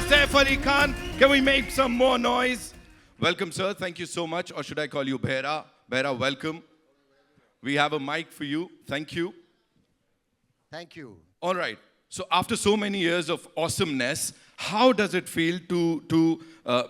Saif Ali Khan. Can we make some more noise? Welcome, sir. Thank you so much. Or should I call you Bhera? Bhera, welcome. We have a mic for you. Thank you. Thank you. All right. So after so many years of awesomeness, how does it feel to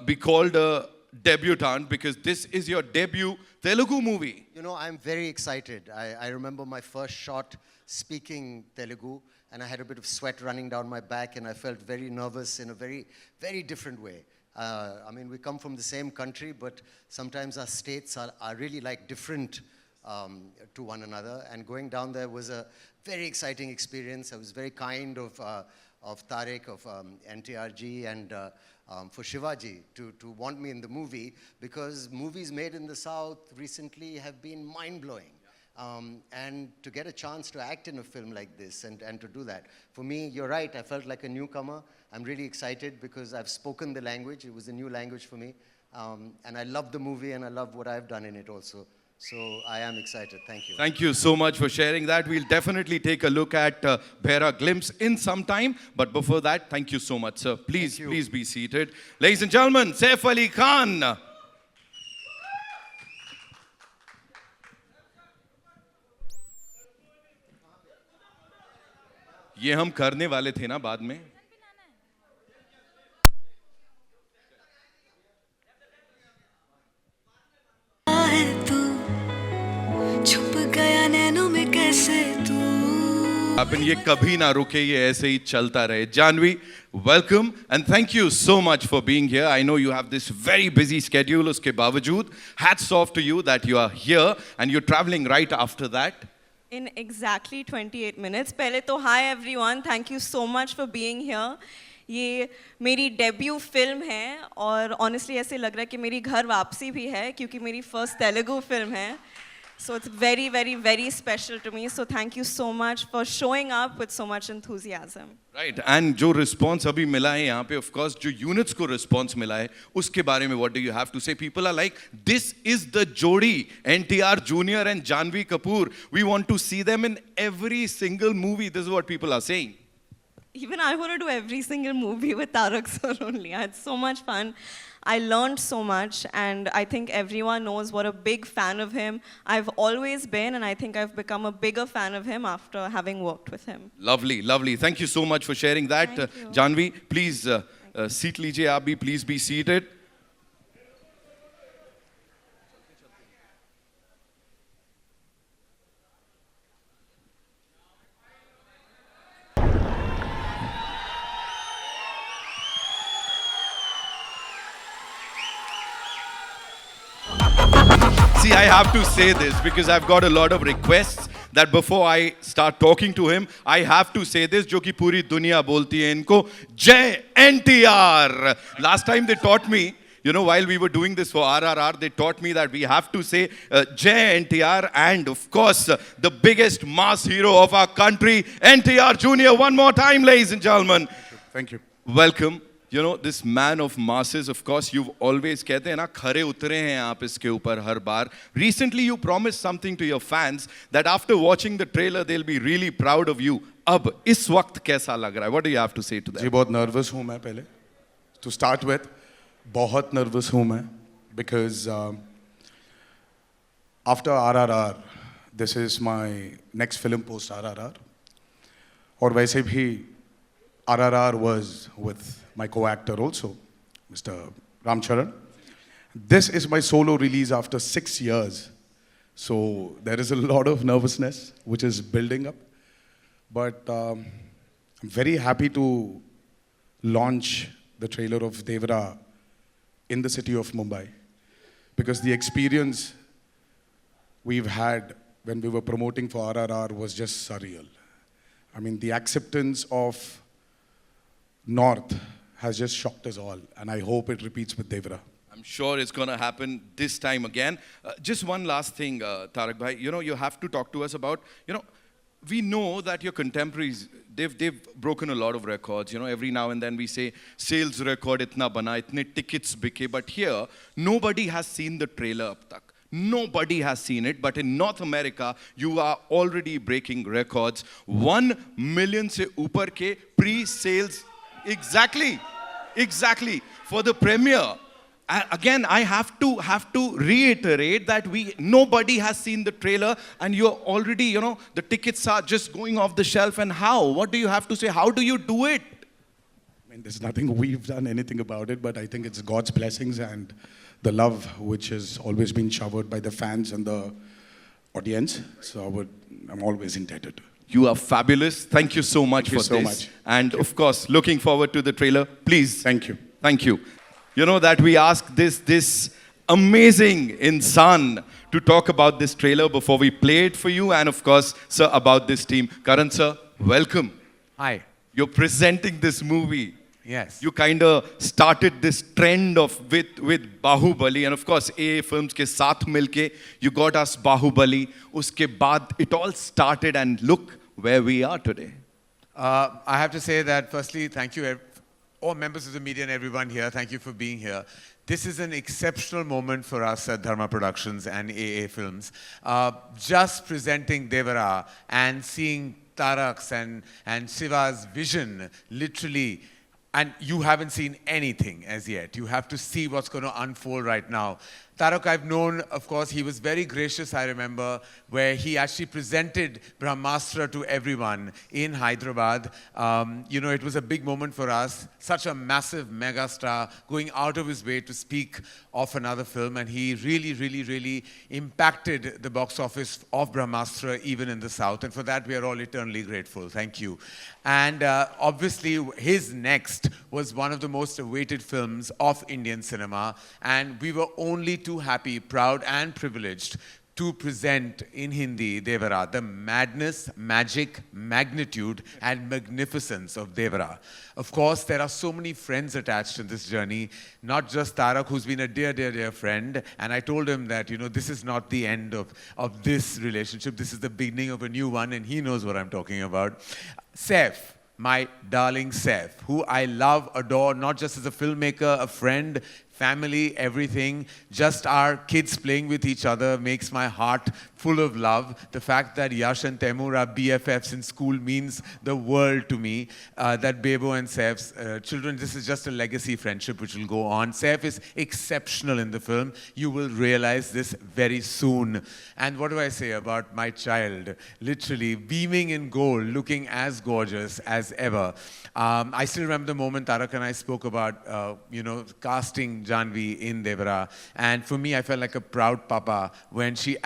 be called a debutant? Because this is your debut Telugu movie. You know, I'm very excited. I remember my first shot speaking Telugu, and I had a bit of sweat running down my back, and I felt very nervous in a very, very different way. I mean, we come from the same country, but sometimes our states are really like different to one another. And going down there was a very exciting experience. I was very kind of Tariq, of NTRG, and for Shivaji to want me in the movie, because movies made in the South recently have been mind-blowing. And to get a chance to act in a film like this and to do that. For me, you're right, I felt like a newcomer. I'm really excited because I've spoken the language. It was a new language for me. And I love the movie and I love what I've done in it also. So I am excited. Thank you. Thank you so much for sharing that. We'll definitely take a look at Bhera glimpse in some time. But before that, thank you so much, sir. Please be seated. Ladies and gentlemen, Saif Ali Khan. ये हम करने वाले थे ना बाद में. छुप गया नैनों में कैसे तू. अपन ये कभी ना रुके, ये ऐसे ही चलता रहे. Janvi, welcome and thank you so much for being here. I know you have this very busy schedule. उसके बावजूद, hats off to you that you are here and you're traveling right after that. In exactly 28 minutes. पहले तो hi everyone, thank you so much for being here. ये मेरी debut film है और honestly ऐसे लग रहा है कि मेरी घर वापसी भी है क्योंकि मेरी first Telugu film है. So it's very, very, very special to me. So thank you so much for showing up with so much enthusiasm. Right, and जो response अभी मिला है यहाँ पे, of course, जो units को response मिला है, उसके बारे में what do you have to say? People are like, this is the Jodi, NTR Jr. and Janvi Kapoor. We want to see them in every single movie. This is what people are saying. Even I want to do every single movie with Tarak sir only. I had so much fun. I learned so much, and I think everyone knows what a big fan of him I've always been, and I think I've become a bigger fan of him after having worked with him. Lovely, lovely. Thank you so much for sharing that. Janvi, please seat लीजिए आप भी, please be seated. See, I have to say this because I've got a lot of requests that before I start talking to him, I have to say this, जो कि पूरी दुनिया बोलती है इनको, जय NTR. Last time they taught me, you know, while we were doing this for RRR, they taught me that we have to say Jai NTR, and of course, the biggest mass hero of our country, NTR Jr. One more time, ladies and gentlemen. Thank you. Welcome. You know, this man of masses, of course, you've always कहते हैं ना, खरे उतरे हैं आप इसके ऊपर हर बार. Recently, you promised something to your fans that after watching the trailer, they'll be really proud of you. अब इस वक्त कैसा लग रहा है? What do you have to say to that? जी बहुत nervous हूँ मैं पहले. To start with, बहुत nervous हूँ मैं because after RRR, this is my next film post RRR. और वैसे भी RRR was with my co-actor also, Mr. Ramcharan. This is my solo release after 6 years. So there is a lot of nervousness which is building up. But I'm very happy to launch the trailer of Devara in the city of Mumbai. Because the experience we've had when we were promoting for RRR was just surreal. I mean, the acceptance of North has just shocked us all, and I hope it repeats with Devara. I'm sure it's going to happen this time again. Just one last thing, Tarak Bhai. You know, you have to talk to us about, you know, we know that your contemporaries, they've broken a lot of records. You know, every now and then we say, sales record itna bana, itne tickets bike. But here, nobody has seen the trailer ab tak. Nobody has seen it, but in North America, you are already breaking records. 1 million se upar ke pre-sales. Exactly. Exactly. For the premiere. Again, I have to reiterate that nobody has seen the trailer, and you're already, the tickets are just going off the shelf. And how? What do you have to say? How do you do it? I mean, there's nothing we've done anything about it, but I think it's God's blessings and the love which has always been showered by the fans and the audience. So I'm always indebted. You are fabulous. Thank you so much Thank for you so this. much. And of course, looking forward to the trailer. Please. Thank you. Thank you. You know that we asked this amazing insan to talk about this trailer before we play it for you, and of course, sir, about this team. Karan sir, welcome. Hi. You're presenting this movie. Yes. You kind of started this trend of with Bahubali, and of course, AA Films ke saath milke, you got us Bahubali. Uske baad, it all started, and look where we are today. I have to say that firstly, thank you, all members of the media and everyone here. Thank you for being here. This is an exceptional moment for us at Dharma Productions and AA Films. Just presenting Devara and seeing Tarak's and Shiva's vision, literally. And you haven't seen anything as yet. You have to see what's going to unfold right now. Tarak, I've known, of course, he was very gracious, I remember, where he actually presented Brahmastra to everyone in Hyderabad. It was a big moment for us. Such a massive megastar going out of his way to speak of another film. And he really, really, really impacted the box office of Brahmastra, even in the South. And for that, we are all eternally grateful. Thank you. And obviously, his next was one of the most awaited films of Indian cinema. And we were only too happy, proud, and privileged to present in Hindi Devara, the madness, magic, magnitude, and magnificence of Devara. Of course, there are so many friends attached in this journey, not just Tarak, who's been a dear, dear, dear friend. And I told him that, this is not the end of this relationship. This is the beginning of a new one, and he knows what I'm talking about. Saif, my darling Saif, who I love, adore, not just as a filmmaker, a friend, family, everything. Just our kids playing with each other makes my heart full of love. The fact that Yash and Taimur are BFFs in school means the world to me. That Bebo and Saif's children, this is just a legacy friendship which will go on. Saif is exceptional in the film. You will realize this very soon. And what do I say about my child? Literally beaming in gold, looking as gorgeous as ever. I still remember the moment Tarak and I spoke about, casting Janvi in Devara. And for me, I felt like a proud papa when she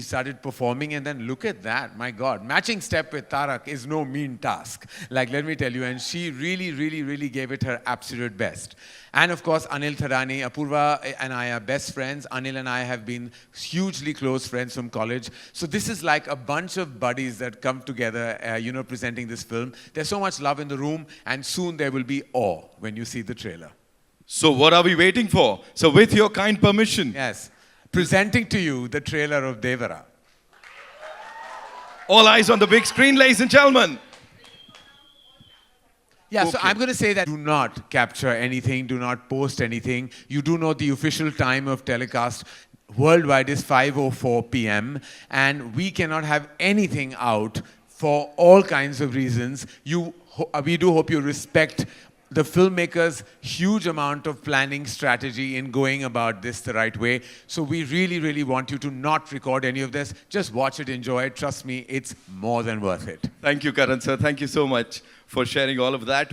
started performing. And then look at that, my God. Matching step with Tarak is no mean task. Like, let me tell you. And she really, really, really gave it her absolute best. And of course, Anil Thadani, Apurva and I are best friends. Anil and I have been hugely close friends from college. So this is like a bunch of buddies that come together, presenting this film. There's so much love in the room, and soon there will be awe when you see the trailer. So what are we waiting for? So with your kind permission. Yes. Presenting to you the trailer of Devara. All eyes on the big screen, ladies and gentlemen. Yeah, so Okay. I'm going to say that do not capture anything, do not post anything. You do know the official time of telecast worldwide is 5:04 p.m. and we cannot have anything out for all kinds of reasons. We do hope you respect the filmmakers' huge amount of planning strategy in going about this the right way. So we really, really want you to not record any of this. Just watch it, enjoy it. Trust me, it's more than worth it. Thank you, Karan sir. Thank you so much for sharing all of that.